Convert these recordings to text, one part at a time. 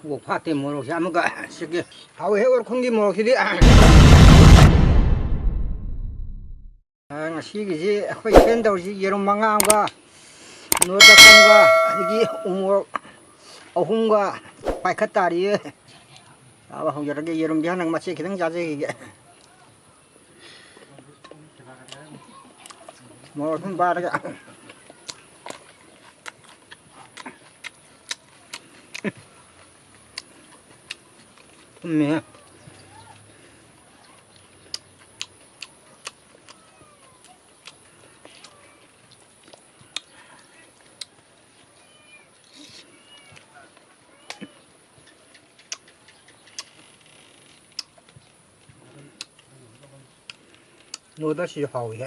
옥파티 모록이 아무가 시기 하우 해월 콩기 모록이디 시기지 거의 팬더지 이런 망함과 노작감과 여기 우물 어흥과 바이카다리 아바 여러 개 이런 비하는 맛이 그냥 자제 이게 뭐좀 바르게 네. 노다시好一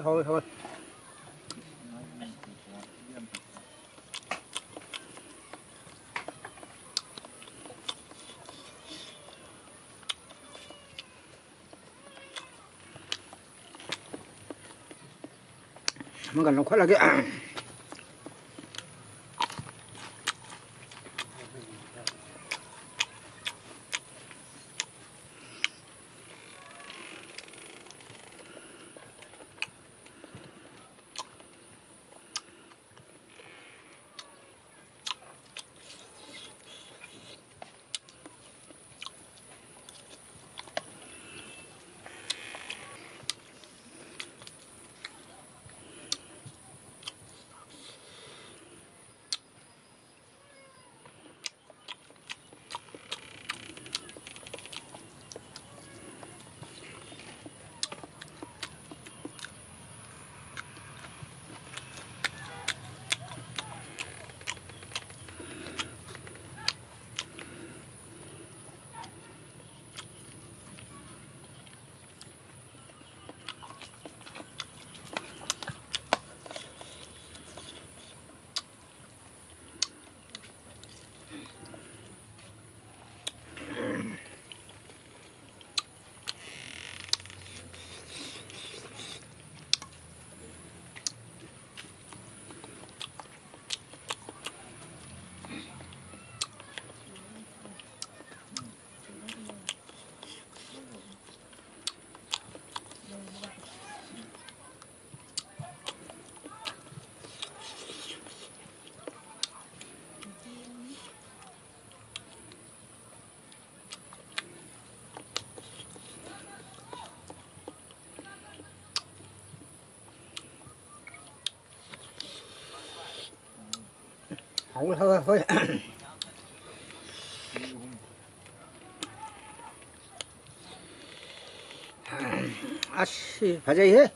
好好 มันกันลงค่อยละแก好好 아씨 바자이 해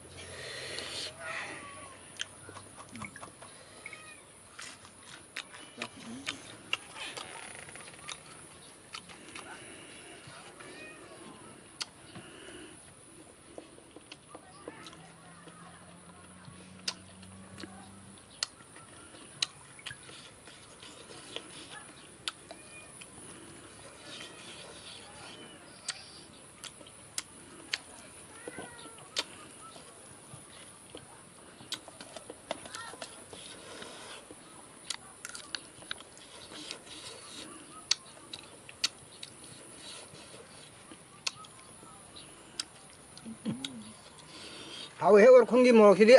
하고 해월 콩기 먹기디.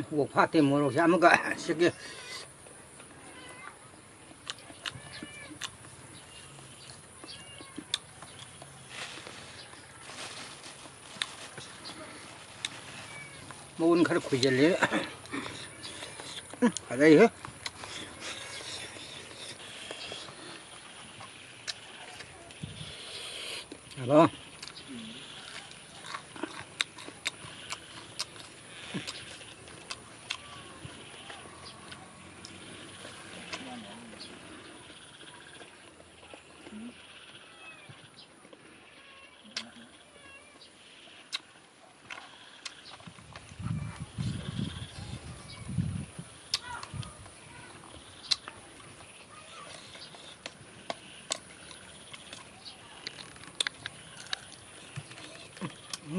뭐 파티 뭐로 하면가 새끼 뭐는 그렇게 구질래 하다 이거 봐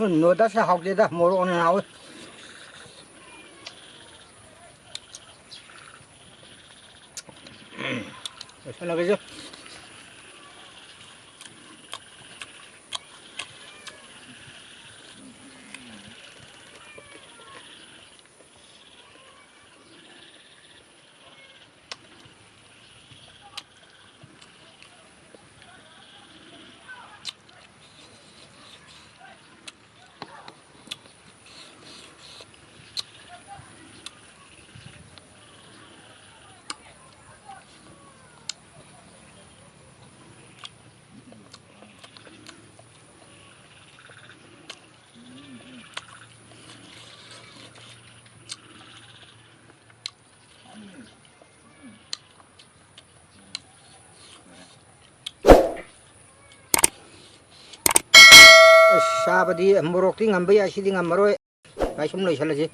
nó đã sẽ học đi đó một con nào ấy sao là cái gì Sa ba di morok ti ngam ba ya si di ngam maroi ai sum loi chala ji